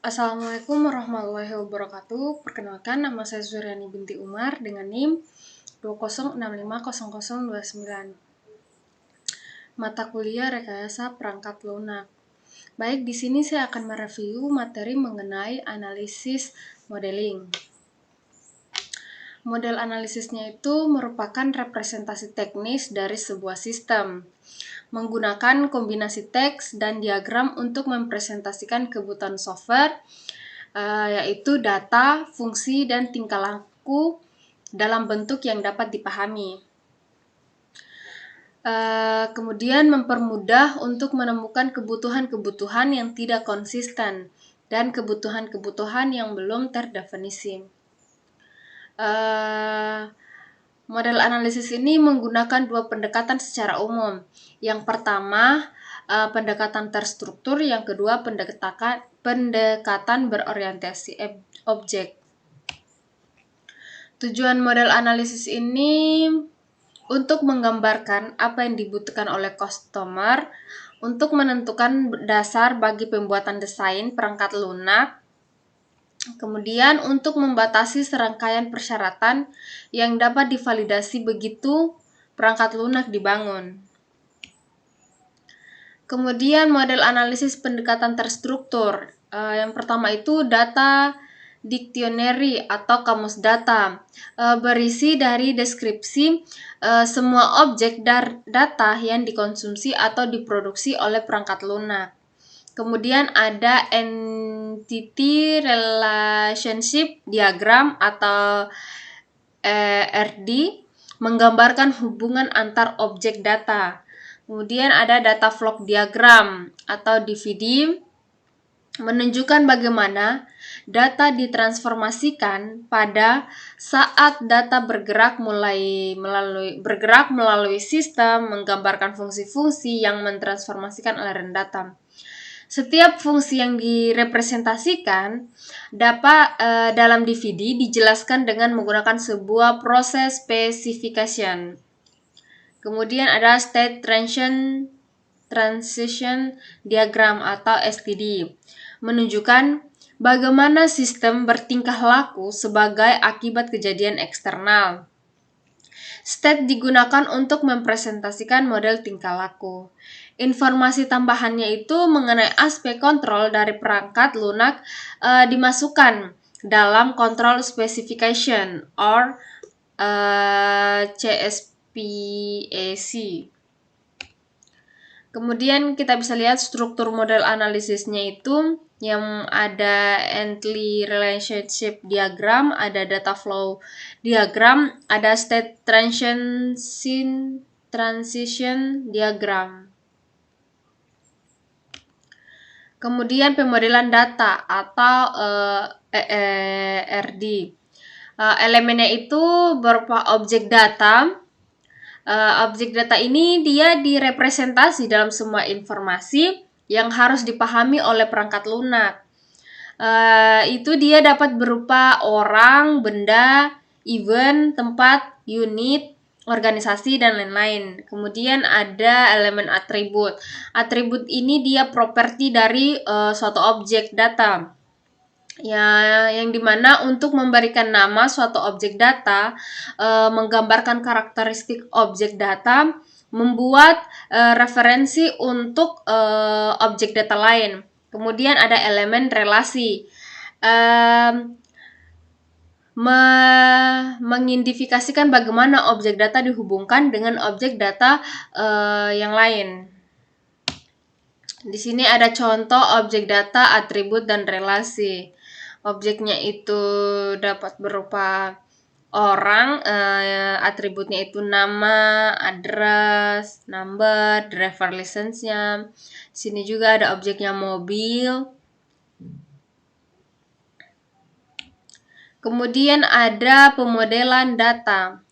Assalamualaikum warahmatullahi wabarakatuh. Perkenalkan, nama saya Suryani binti Umar dengan NIM 20650029. Mata kuliah Rekayasa Perangkat Lunak. Baik, di sini saya akan mereview materi mengenai analisis modeling. Model analisisnya itu merupakan representasi teknis dari sebuah sistem, menggunakan kombinasi teks dan diagram untuk mempresentasikan kebutuhan software, yaitu data, fungsi, dan tingkah laku dalam bentuk yang dapat dipahami. Kemudian mempermudah untuk menemukan kebutuhan-kebutuhan yang tidak konsisten dan kebutuhan-kebutuhan yang belum terdefinisi. Model analisis ini menggunakan dua pendekatan secara umum. Yang pertama, pendekatan terstruktur, yang kedua pendekatan berorientasi objek. Tujuan model analisis ini untuk menggambarkan apa yang dibutuhkan oleh customer untuk menentukan dasar bagi pembuatan desain perangkat lunak. Kemudian untuk membatasi serangkaian persyaratan yang dapat divalidasi begitu perangkat lunak dibangun. Kemudian model analisis pendekatan terstruktur. Yang pertama itu data dictionary atau kamus data, berisi dari deskripsi semua objek data yang dikonsumsi atau diproduksi oleh perangkat lunak. Kemudian ada Entity Relationship Diagram atau ERD, menggambarkan hubungan antar objek data. Kemudian ada Data Flow Diagram atau DVD, menunjukkan bagaimana data ditransformasikan pada saat data bergerak melalui sistem, menggambarkan fungsi-fungsi yang mentransformasikan aliran data. Setiap fungsi yang direpresentasikan dalam DVD dijelaskan dengan menggunakan sebuah proses specification. Kemudian ada State Transition Diagram atau STD, menunjukkan bagaimana sistem bertingkah laku sebagai akibat kejadian eksternal. State digunakan untuk mempresentasikan model tingkah laku. Informasi tambahannya itu mengenai aspek kontrol dari perangkat lunak dimasukkan dalam Control Specification or CSPAC. Kemudian kita bisa lihat struktur model analisisnya itu yang ada Entity Relationship Diagram, ada Data Flow Diagram, ada State Transition Diagram. Kemudian pemodelan data atau ERD. Elemennya itu berupa objek data. Objek data ini dia direpresentasi dalam semua informasi yang harus dipahami oleh perangkat lunak. Itu dia dapat berupa orang, benda, event, tempat, unit, organisasi, dan lain-lain. Kemudian ada elemen atribut. Atribut ini dia properti dari suatu objek data. Yang dimana untuk memberikan nama suatu objek data, menggambarkan karakteristik objek data, membuat referensi untuk objek data lain. Kemudian ada elemen relasi, mengidentifikasikan bagaimana objek data dihubungkan dengan objek data yang lain. Di sini ada contoh objek data, atribut, dan relasi. Objeknya itu dapat berupa orang, atributnya itu nama, address, number, driver license-nya. Sini juga ada objeknya mobil. Kemudian ada pemodelan data.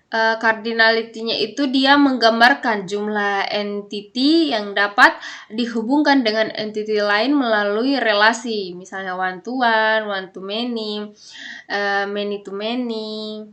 Cardinality-nya itu dia menggambarkan jumlah entity yang dapat dihubungkan dengan entity lain melalui relasi, misalnya one to one to many, many to many.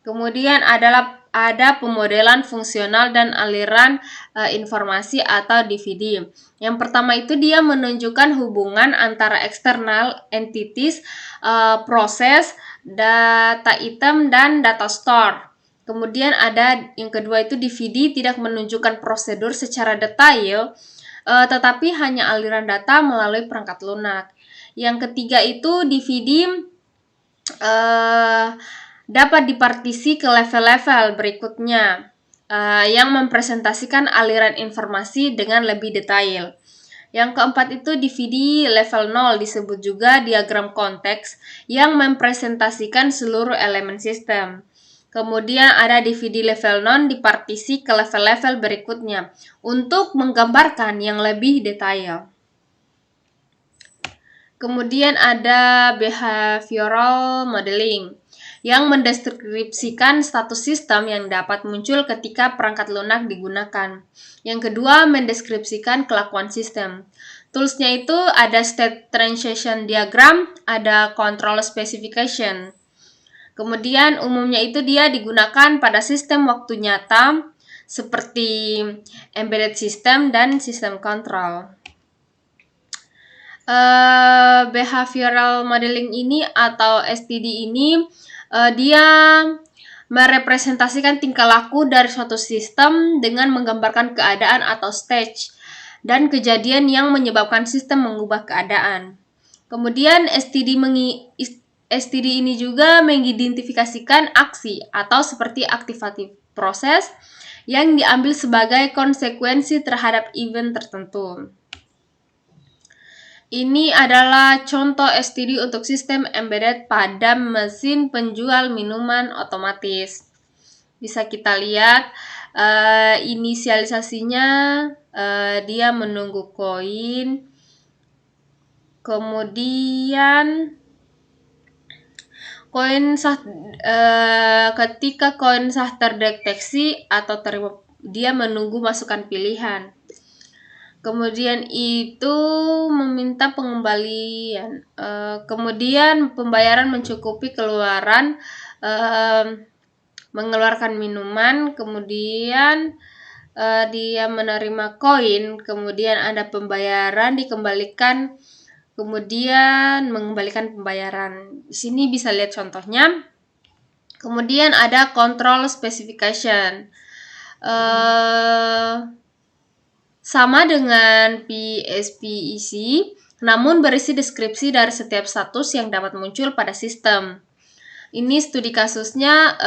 Kemudian ada pemodelan fungsional dan aliran informasi atau DVD. Yang pertama itu dia menunjukkan hubungan antara external entities, proses, data item, dan data store. Kemudian ada yang kedua itu DVD tidak menunjukkan prosedur secara detail, tetapi hanya aliran data melalui perangkat lunak. Yang ketiga itu DVD dapat dipartisi ke level-level berikutnya yang mempresentasikan aliran informasi dengan lebih detail. Yang keempat itu DVD level 0 disebut juga diagram konteks yang mempresentasikan seluruh elemen sistem. Kemudian ada DVD level non dipartisi ke level-level berikutnya untuk menggambarkan yang lebih detail. Kemudian ada behavioral modeling yang mendeskripsikan status sistem yang dapat muncul ketika perangkat lunak digunakan. Yang kedua, mendeskripsikan kelakuan sistem. Toolsnya itu ada state transition diagram, ada control specification. Kemudian umumnya itu dia digunakan pada sistem waktu nyata seperti embedded system dan sistem kontrol. Behavioral modeling ini atau STD ini dia merepresentasikan tingkah laku dari suatu sistem dengan menggambarkan keadaan atau stage dan kejadian yang menyebabkan sistem mengubah keadaan. Kemudian STD ini juga mengidentifikasikan aksi atau seperti activative proses yang diambil sebagai konsekuensi terhadap event tertentu. Ini adalah contoh STD untuk sistem embedded pada mesin penjual minuman otomatis. Bisa kita lihat inisialisasinya dia menunggu koin. Kemudian ketika koin sah terdeteksi atau dia menunggu masukan pilihan. Kemudian itu meminta pengembalian. Kemudian pembayaran mencukupi keluaran, mengeluarkan minuman. Kemudian dia menerima koin. Kemudian ada pembayaran dikembalikan. Kemudian mengembalikan pembayaran. Di sini bisa lihat contohnya. Kemudian ada control specification. Sama dengan PSPEC, namun berisi deskripsi dari setiap status yang dapat muncul pada sistem. Ini studi kasusnya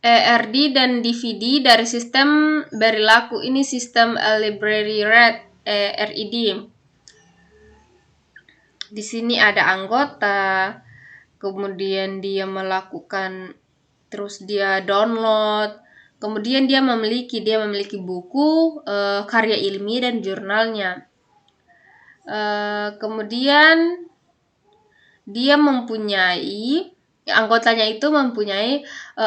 ERD dan DVD dari sistem Berilaku. Ini sistem library read RED. Di sini ada anggota, kemudian dia melakukan, terus dia download. Kemudian dia memiliki buku, karya ilmiah dan jurnalnya. Kemudian dia anggotanya itu mempunyai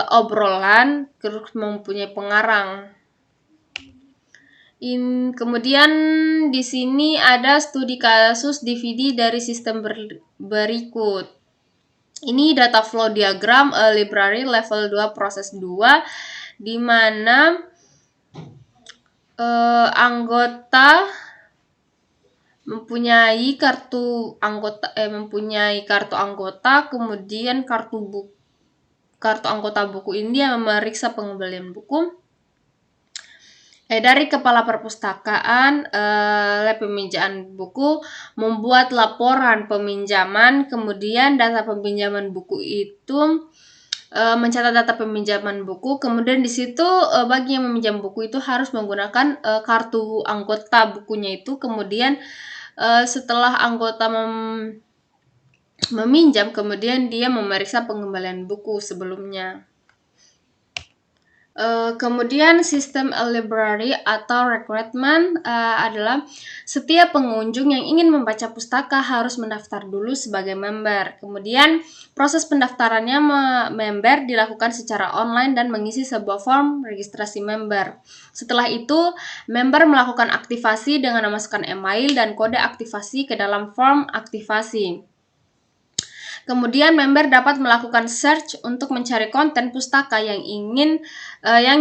obrolan, terus mempunyai pengarang. Kemudian di sini ada studi kasus DVD dari sistem berikut. Ini data flow diagram library level 2 proses 2 di mana anggota mempunyai kartu anggota, kemudian kartu anggota buku ini yang memeriksa pengembalian buku. Dari kepala perpustakaan, lab peminjaman buku membuat laporan peminjaman, kemudian data peminjaman buku itu mencatat data peminjaman buku, kemudian di situ bagi yang meminjam buku itu harus menggunakan kartu anggota bukunya itu. Kemudian setelah anggota meminjam, kemudian dia memeriksa pengembalian buku sebelumnya. Kemudian sistem library atau recruitment adalah setiap pengunjung yang ingin membaca pustaka harus mendaftar dulu sebagai member. Kemudian proses pendaftarannya member dilakukan secara online dan mengisi sebuah form registrasi member. Setelah itu, member melakukan aktivasi dengan memasukkan email dan kode aktivasi ke dalam form aktivasi. Kemudian member dapat melakukan search untuk mencari konten pustaka yang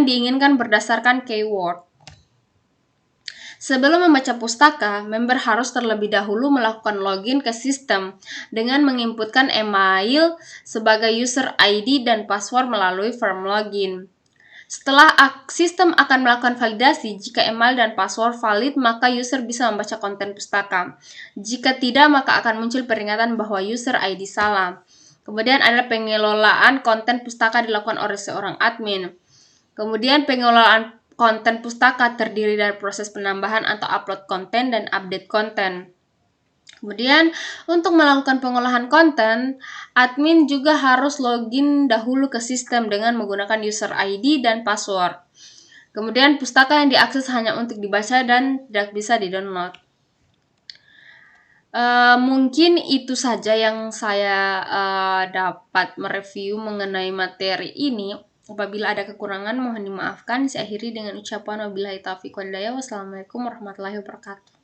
diinginkan berdasarkan keyword. Sebelum membaca pustaka, member harus terlebih dahulu melakukan login ke sistem dengan menginputkan email sebagai user ID dan password melalui form login. Setelah sistem akan melakukan validasi, jika email dan password valid, maka user bisa membaca konten pustaka. Jika tidak, maka akan muncul peringatan bahwa user ID salah. Kemudian ada pengelolaan konten pustaka dilakukan oleh seorang admin. Kemudian pengelolaan konten pustaka terdiri dari proses penambahan atau upload konten dan update konten. Kemudian untuk melakukan pengolahan konten, admin juga harus login dahulu ke sistem dengan menggunakan user ID dan password. Kemudian pustaka yang diakses hanya untuk dibaca dan tidak bisa di-download. Mungkin itu saja yang saya dapat mereview mengenai materi ini. Apabila ada kekurangan mohon dimaafkan. Saya akhiri dengan ucapan wabillahi taufiq wal hidayah. Wassalamualaikum warahmatullahi wabarakatuh.